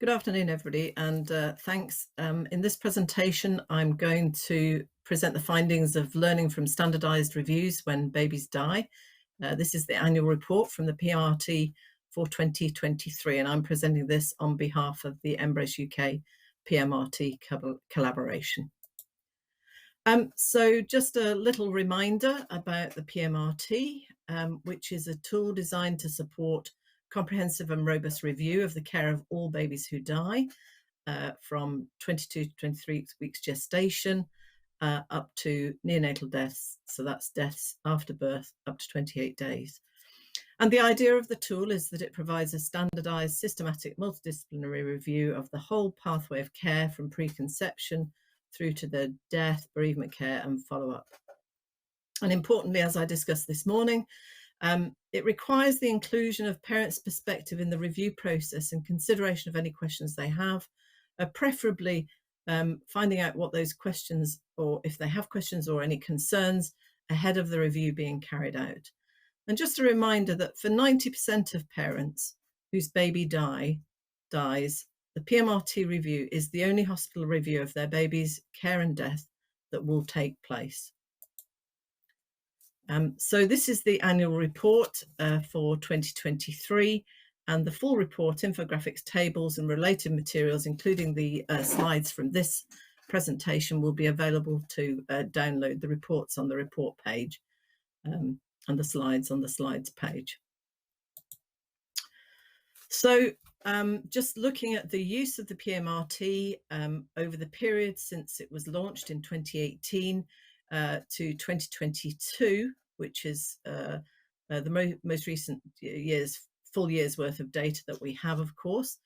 Good afternoon, everybody, and thanks. In this presentation, I'm going to present the findings of learning from standardised reviews when babies die. This is the annual report from the PMRT for 2023, and I'm presenting this on behalf of the MBRRACE-UK PMRT collaboration. So just a little reminder about the PMRT, which is a tool designed to support comprehensive and robust review of the care of all babies who die from 22 to 23 weeks gestation up to neonatal deaths. So that's deaths after birth up to 28 days. And the idea of the tool is that it provides a standardized, systematic, multidisciplinary review of the whole pathway of care from preconception through to the death, bereavement care and follow-up. And importantly, as I discussed this morning, it requires the inclusion of parents' perspective in the review process and consideration of any questions they have, preferably finding out what those questions, or if they have questions or any concerns, ahead of the review being carried out. And just a reminder that for 90% of parents whose baby dies, the PMRT review is the only hospital review of their baby's care and death that will take place. So this is the annual report for 2023, and the full report, infographics, tables and related materials, including the slides from this presentation, will be available to download. The reports on the report page and the slides on the slides page. So just looking at the use of the PMRT over the period since it was launched in 2018 to 2022, which is the most recent full year's worth of data that we have, of course.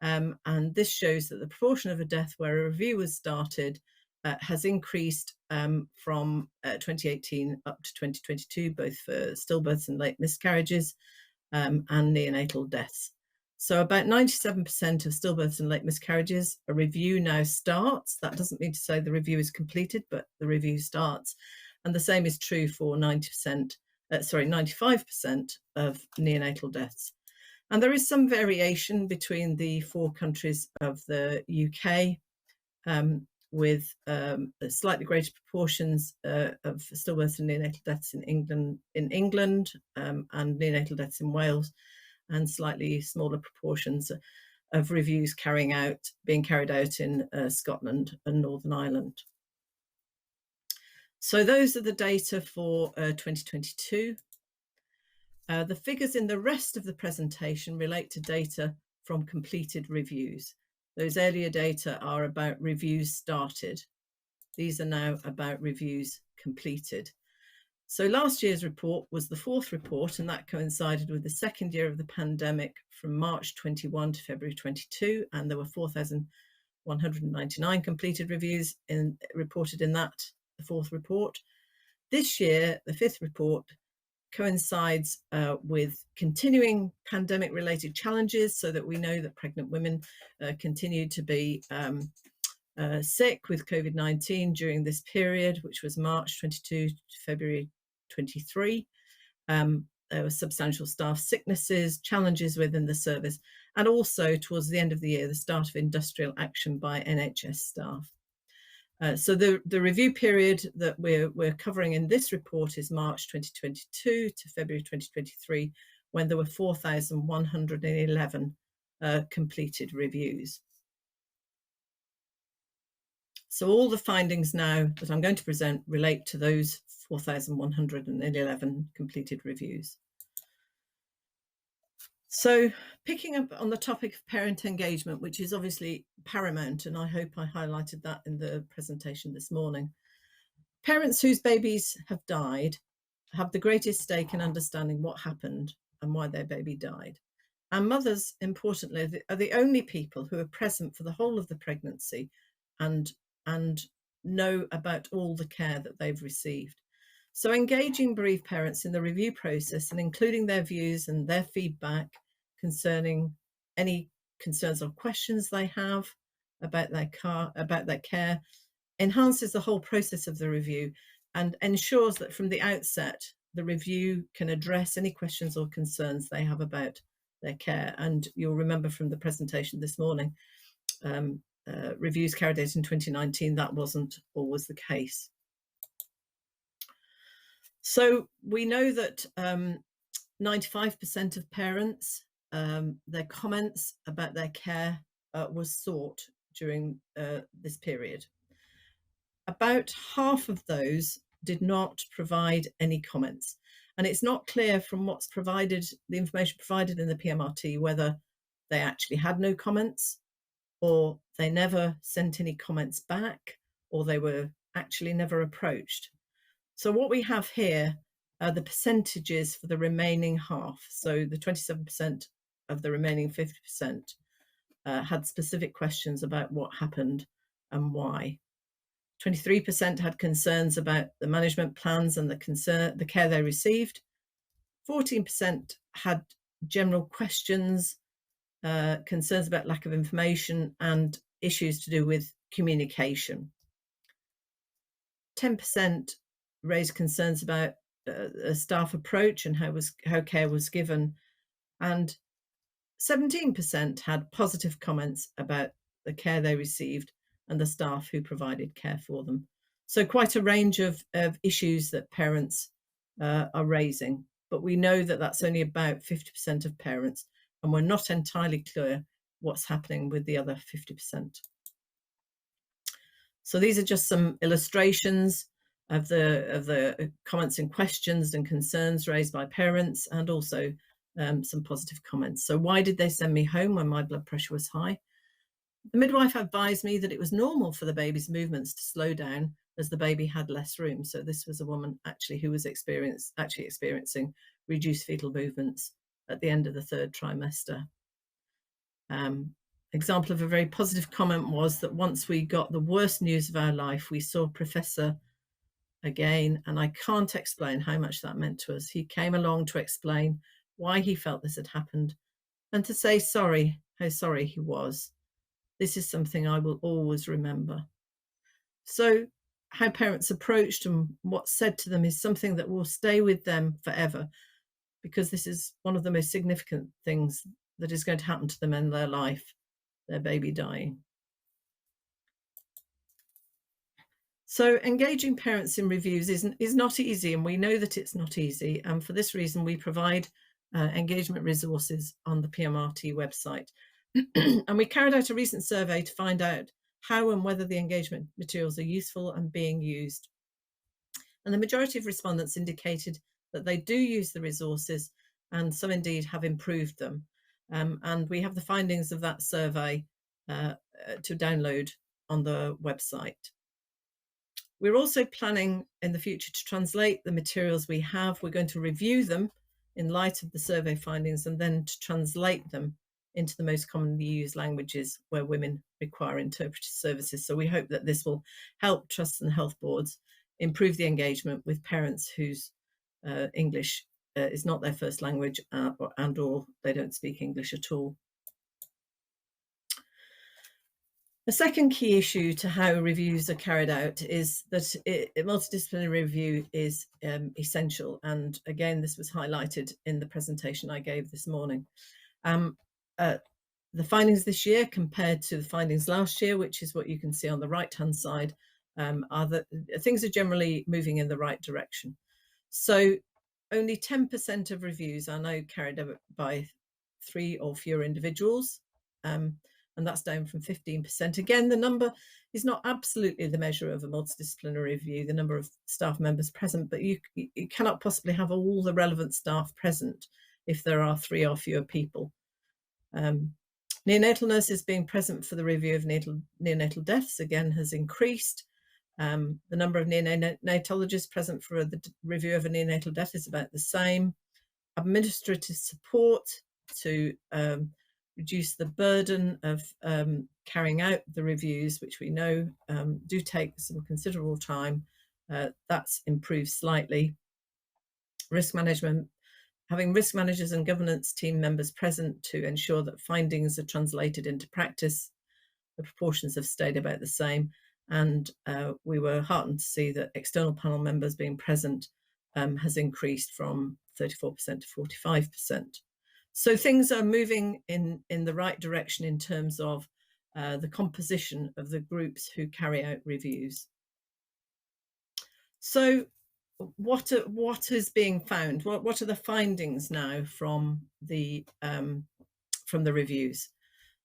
And this shows that the proportion of a death where a review was started has increased from 2018 up to 2022, both for stillbirths and late miscarriages and neonatal deaths. So about 97% of stillbirths and late miscarriages, a review now starts. That doesn't mean to say the review is completed, but the review starts. And the same is true for 95% of neonatal deaths. And there is some variation between the four countries of the UK, with slightly greater proportions of stillbirths and neonatal deaths in England and neonatal deaths in Wales, and slightly smaller proportions of reviews being carried out in Scotland and Northern Ireland. So those are the data for 2022. The figures in the rest of the presentation relate to data from completed reviews. Those earlier data are about reviews started. These are now about reviews completed. So last year's report was the fourth report, and that coincided with the second year of the pandemic from March 21 to February 22, and there were 4,199 completed reviews reported in the fourth report. This year, the fifth report coincides with continuing pandemic-related challenges, so that we know that pregnant women continue to be sick with COVID-19 during this period, which was March 22 to February 23. There were substantial staff sicknesses, challenges within the service, and also towards the end of the year, the start of industrial action by NHS staff. So the review period that we're covering in this report is March 2022 to February 2023, when there were 4,111 completed reviews. So all the findings now that I'm going to present relate to those 4,111 completed reviews. So picking up on the topic of parent engagement, which is obviously paramount, and I hope I highlighted that in the presentation this morning. Parents whose babies have died have the greatest stake in understanding what happened and why their baby died. And mothers, importantly, are the only people who are present for the whole of the pregnancy and know about all the care that they've received. So engaging bereaved parents in the review process and including their views and their feedback concerning any concerns or questions they have about their care enhances the whole process of the review and ensures that from the outset, the review can address any questions or concerns they have about their care. And you'll remember from the presentation this morning, reviews carried out in 2019, that wasn't always the case. So we know that 95% of parents, their comments about their care was sought during this period. About half of those did not provide any comments. And it's not clear from what's provided, the information provided in the PMRT, whether they actually had no comments, or they never sent any comments back, or they were actually never approached. So what we have here are the percentages for the remaining half. So the 27% of the remaining 50% had specific questions about what happened and why. 23% had concerns about the management plans and the care they received. 14% had general questions, concerns about lack of information and issues to do with communication. 10% raised concerns about a staff approach and how care was given, and 17% had positive comments about the care they received and the staff who provided care for them. So quite a range of issues that parents are raising, but we know that that's only about 50% of parents, and we're not entirely clear what's happening with the other 50%. So these are just some illustrations of the comments and questions and concerns raised by parents, and also some positive comments. So why did they send me home when my blood pressure was high? The midwife advised me that it was normal for the baby's movements to slow down as the baby had less room. So this was a woman actually who was experiencing reduced fetal movements at the end of the 3rd trimester. Example of a very positive comment was that once we got the worst news of our life, we saw Professor again, and I can't explain how much that meant to us. He came along to explain why he felt this had happened and to say sorry, how sorry he was. This is something I will always remember. So how parents approached and what's said to them is something that will stay with them forever, because this is one of the most significant things that is going to happen to them in their life, their baby dying. So engaging parents in reviews is not easy, and we know that it's not easy. And for this reason, we provide engagement resources on the PMRT website. And we carried out a recent survey to find out how and whether the engagement materials are useful and being used. And the majority of respondents indicated that they do use the resources, and some indeed have improved them. And we have the findings of that survey to download on the website. We're also planning in the future to translate the materials we have. We're going to review them in light of the survey findings and then to translate them into the most commonly used languages where women require interpreter services. So we hope that this will help trusts and health boards improve the engagement with parents whose English is not their first language and or they don't speak English at all. The second key issue to how reviews are carried out is that multidisciplinary review is essential. And again, this was highlighted in the presentation I gave this morning. The findings this year compared to the findings last year, which is what you can see on the right-hand side, are that things are generally moving in the right direction. So only 10% of reviews are now carried out by 3 or fewer individuals. And that's down from 15%. Again, the number is not absolutely the measure of a multidisciplinary review, the number of staff members present, but you cannot possibly have all the relevant staff present if there are 3 or fewer people. Neonatal nurses being present for the review of neonatal deaths, again, has increased. The number of neonatologists present for the review of a neonatal death is about the same. Administrative support to reduce the burden of carrying out the reviews, which we know do take some considerable time. That's improved slightly. Risk management, having risk managers and governance team members present to ensure that findings are translated into practice. The proportions have stayed about the same. And we were heartened to see that external panel members being present has increased from 34% to 45%. So things are moving in the right direction in terms of the composition of the groups who carry out reviews. So what is being found? What are the findings now from the reviews?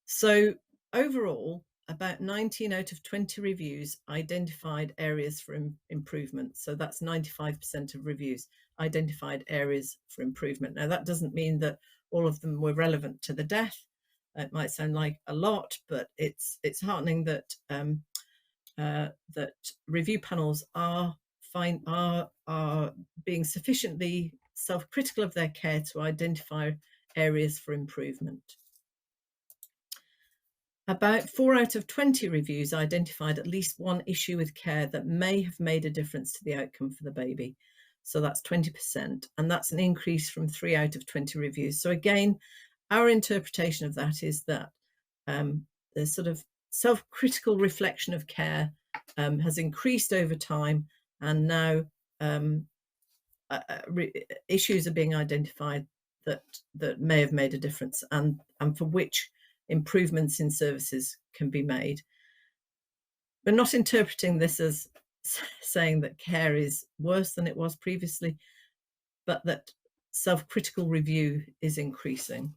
So overall, about 19 out of 20 reviews identified areas for improvement. So that's 95% of reviews identified areas for improvement. Now, that doesn't mean that all of them were relevant to the death. It might sound like a lot, but it's heartening that that review panels are being sufficiently self-critical of their care to identify areas for improvement. About 4 out of 20 reviews identified at least one issue with care that may have made a difference to the outcome for the baby. So that's 20%, and that's an increase from 3 out of 20 reviews. So again, our interpretation of that is that the sort of self-critical reflection of care has increased over time, and now issues are being identified that may have made a difference, and for which improvements in services can be made. We're not interpreting this as saying that care is worse than it was previously, but that self-critical review is increasing.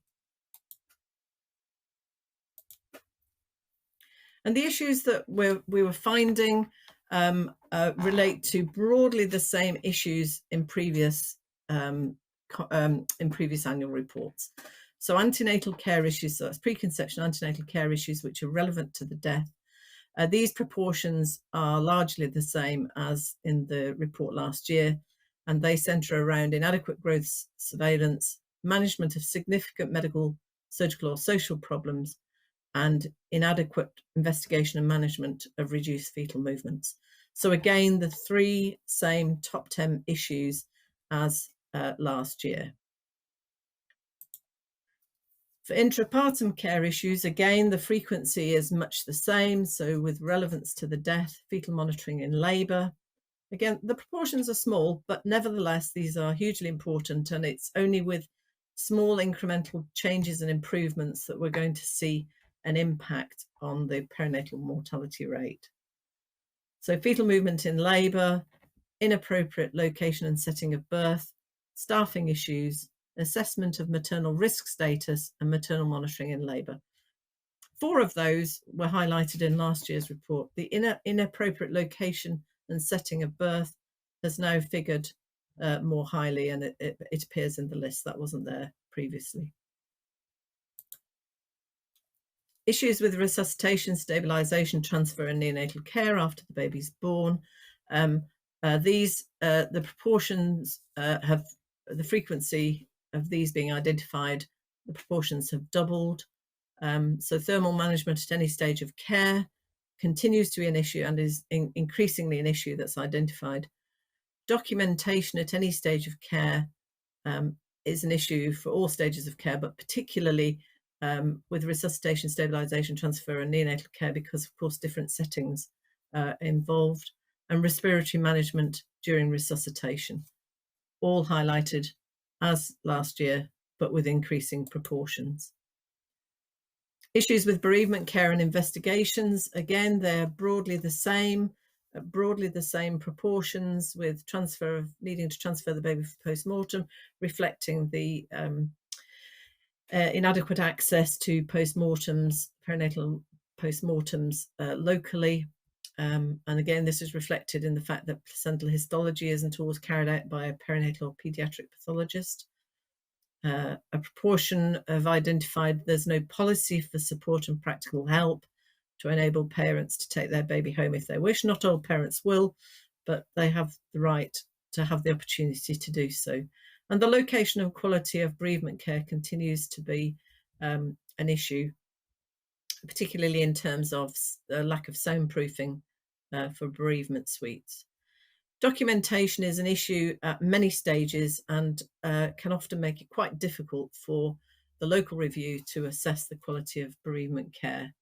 And the issues that we were finding relate to broadly the same issues in previous annual reports. So antenatal care issues, so that's preconception antenatal care issues which are relevant to the death. These proportions are largely the same as in the report last year, and they centre around inadequate growth surveillance, management of significant medical, surgical or social problems, and inadequate investigation and management of reduced fetal movements. So again, the 3 same top 10 issues as last year. For intrapartum care issues, again, the frequency is much the same. So with relevance to the death, fetal monitoring in labour. Again, the proportions are small, but nevertheless, these are hugely important. And it's only with small incremental changes and improvements that we're going to see an impact on the perinatal mortality rate. So fetal movement in labour, inappropriate location and setting of birth, staffing issues, assessment of maternal risk status, and maternal monitoring in labour. 4 of those were highlighted in last year's report. The inappropriate location and setting of birth has now figured more highly, and it appears in the list. That wasn't there previously. Issues with resuscitation, stabilisation, transfer and neonatal care after the baby's born. The proportions have, the frequency of these being identified, the proportions have doubled. So thermal management at any stage of care continues to be an issue and is increasingly an issue that's identified. Documentation at any stage of care is an issue for all stages of care, but particularly with resuscitation, stabilisation, transfer and neonatal care, because of course different settings are involved, and respiratory management during resuscitation, all highlighted as last year, but with increasing proportions. Issues with bereavement care and investigations, again, they're broadly the same proportions, with needing to transfer the baby for post-mortem, reflecting the inadequate access to postmortems, perinatal postmortems locally. And again, this is reflected in the fact that placental histology isn't always carried out by a perinatal or paediatric pathologist. A proportion have identified there's no policy for support and practical help to enable parents to take their baby home if they wish. Not all parents will, but they have the right to have the opportunity to do so. And the location and quality of bereavement care continues to be an issue, particularly in terms of the lack of soundproofing for bereavement suites. Documentation is an issue at many stages and can often make it quite difficult for the local review to assess the quality of bereavement care.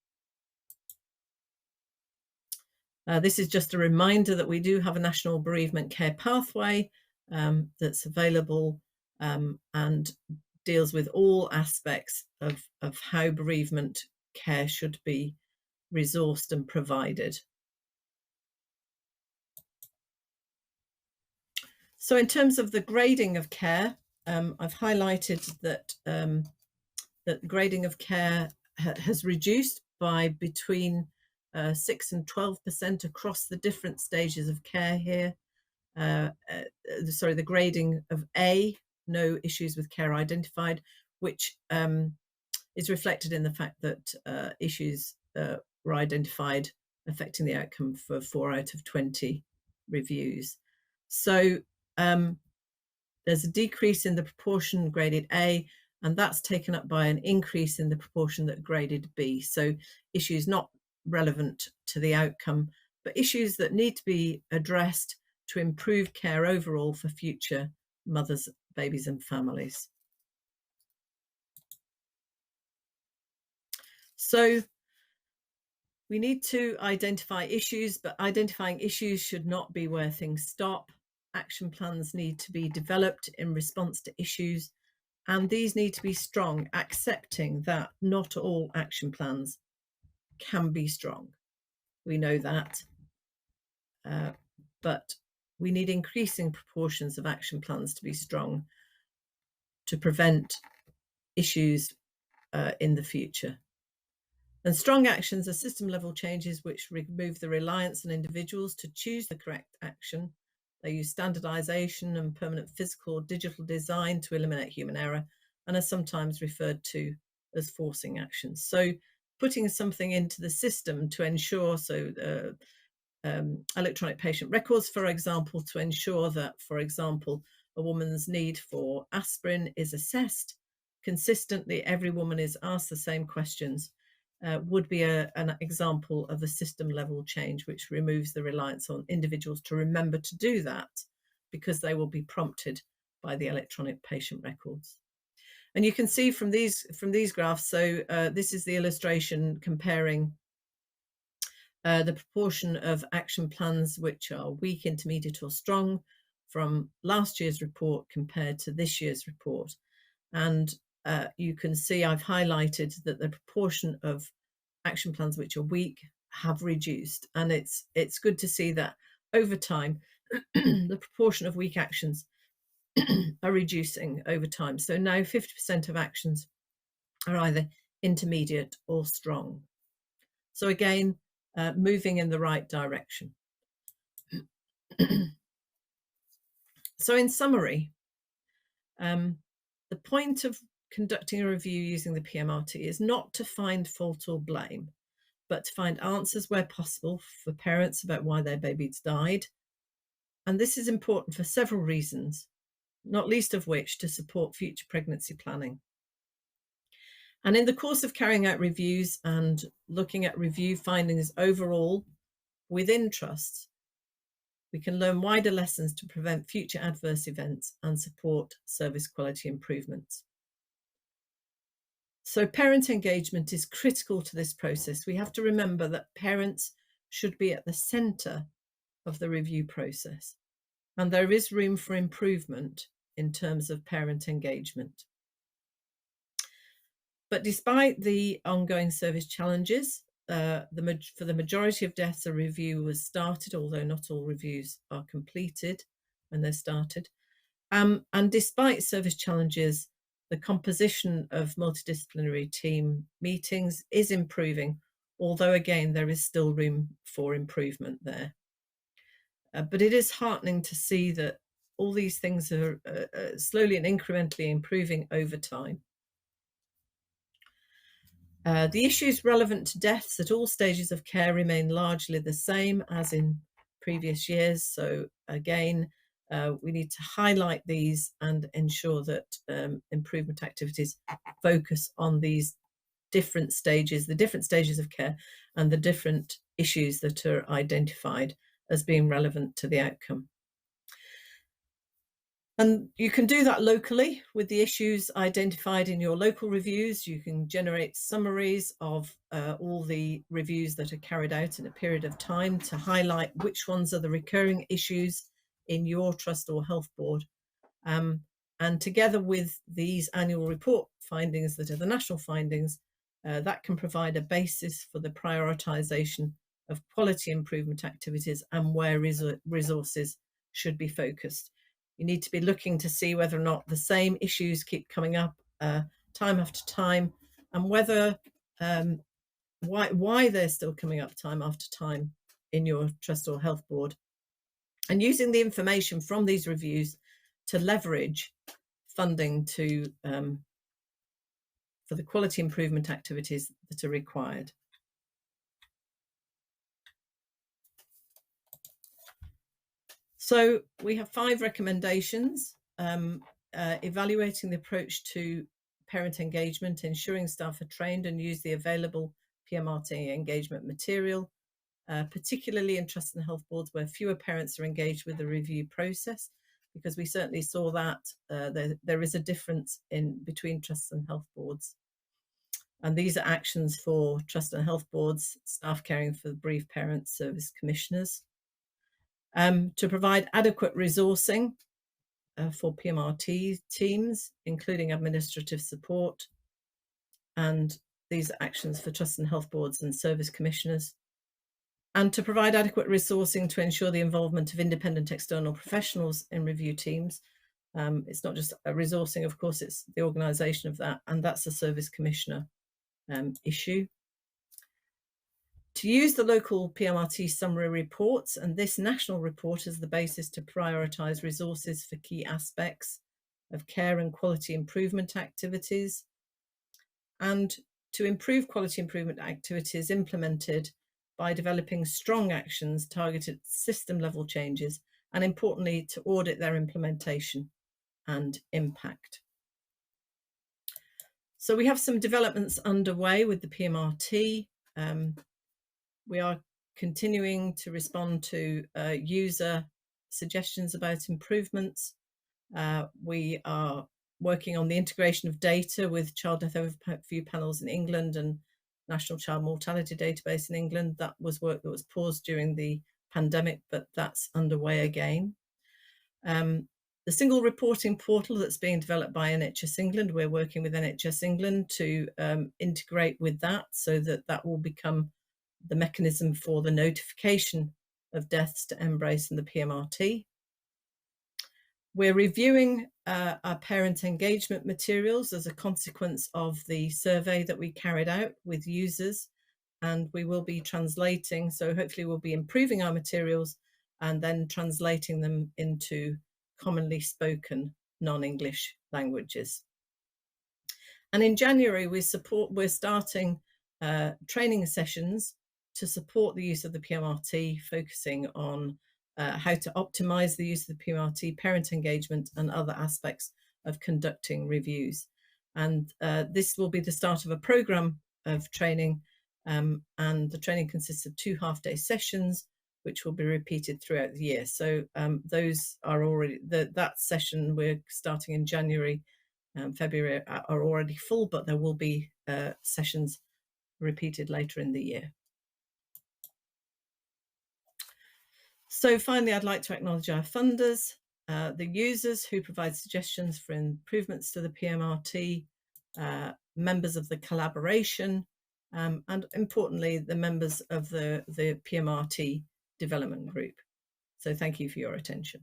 This is just a reminder that we do have a national bereavement care pathway that's available, and deals with all aspects of how bereavement care should be resourced and provided. So in terms of the grading of care, I've highlighted that that grading of care has reduced by between 6 and 12% across the different stages of care here. Sorry, the grading of A, no issues with care identified, which is reflected in the fact that issues were identified affecting the outcome for 4 out of 20 reviews. So there's a decrease in the proportion graded A, and that's taken up by an increase in the proportion that graded B. So issues not relevant to the outcome, but issues that need to be addressed to improve care overall for future mothers, babies and families. So we need to identify issues, but identifying issues should not be where things stop. Action plans need to be developed in response to issues, and these need to be strong, accepting that not all action plans can be strong. We know that, but we need increasing proportions of action plans to be strong to prevent issues in the future. And strong actions are system-level changes which remove the reliance on individuals to choose the correct action. They use standardization and permanent physical or digital design to eliminate human error, and are sometimes referred to as forcing actions. So putting something into the system to ensure, electronic patient records, for example, to ensure that, for example, a woman's need for aspirin is assessed consistently, every woman is asked the same questions, would be an example of a system level change which removes the reliance on individuals to remember to do that, because they will be prompted by the electronic patient records. And you can see from these graphs, so this is the illustration comparing the proportion of action plans which are weak, intermediate or strong from last year's report compared to this year's report. And you can see I've highlighted that the proportion of action plans which are weak have reduced, and it's good to see that over time the proportion of weak actions are reducing over time. So now 50% of actions are either intermediate or strong. So again, moving in the right direction. So in summary, the point of conducting a review using the PMRT is not to find fault or blame, but to find answers where possible for parents about why their babies died. And this is important for several reasons, not least of which to support future pregnancy planning. And in the course of carrying out reviews and looking at review findings overall within trusts, we can learn wider lessons to prevent future adverse events and support service quality improvements. So parent engagement is critical to this process. We have to remember that parents should be at the centre of the review process, and there is room for improvement in terms of parent engagement. But despite the ongoing service challenges, for the majority of deaths, a review was started, although not all reviews are completed when they're started. And despite service challenges, the composition of multidisciplinary team meetings is improving, although again, there is still room for improvement there. But it is heartening to see that all these things are slowly and incrementally improving over time. The issues relevant to deaths at all stages of care remain largely the same as in previous years. So again, we need to highlight these and ensure that improvement activities focus on these different stages, the different stages of care, and the different issues that are identified as being relevant to the outcome. And you can do that locally with the issues identified in your local reviews. You can generate summaries of all the reviews that are carried out in a period of time to highlight which ones are the recurring issues in your trust or health board. And together with these annual report findings that are the national findings, that can provide a basis for the prioritisation of quality improvement activities and where resources should be focused. You need to be looking to see whether or not the same issues keep coming up time after time, and whether why they're still coming up time after time in your trust or health board, and using the information from these reviews to leverage funding to for the quality improvement activities that are required. So we have 5 recommendations: evaluating the approach to parent engagement, ensuring staff are trained and use the available PMRT engagement material, particularly in trust and health boards where fewer parents are engaged with the review process, because we certainly saw that there is a difference between trusts and health boards. And these are actions for trust and health boards, staff caring for bereaved parents, service commissioners. To provide adequate resourcing for PMRT teams, including administrative support. And these are actions for trust and health boards and service commissioners. And to provide adequate resourcing to ensure the involvement of independent external professionals in review teams. It's not just a resourcing, of course, it's the organisation of that, and that's a service commissioner issue. To use the local PMRT summary reports and this national report as the basis to prioritise resources for key aspects of care and quality improvement activities, and to improve quality improvement activities implemented by developing strong actions targeted at system level changes, and importantly to audit their implementation and impact. So we have some developments underway with the PMRT. We are continuing to respond to user suggestions about improvements. We are working on the integration of data with child death overview panels in England and National Child Mortality Database in England. That was work that was paused during the pandemic, but that's underway again. The single reporting portal that's being developed by NHS England, we're working with NHS England to integrate with that, so that that will become the mechanism for the notification of deaths to MBRRACE and the PMRT. We're reviewing our parent engagement materials as a consequence of the survey that we carried out with users, and we will be translating, so hopefully we'll be improving our materials and then translating them into commonly spoken non-English languages. And in January, we're starting training sessions to support the use of the PMRT, focusing on how to optimise the use of the PMRT, parent engagement, and other aspects of conducting reviews. And this will be the start of a programme of training, and the training consists of 2 half-day sessions, which will be repeated throughout the year. So those are already, that session we're starting in January, February are already full, but there will be sessions repeated later in the year. So finally, I'd like to acknowledge our funders, the users who provide suggestions for improvements to the PMRT, members of the collaboration, and importantly, the members of the PMRT development group. So thank you for your attention.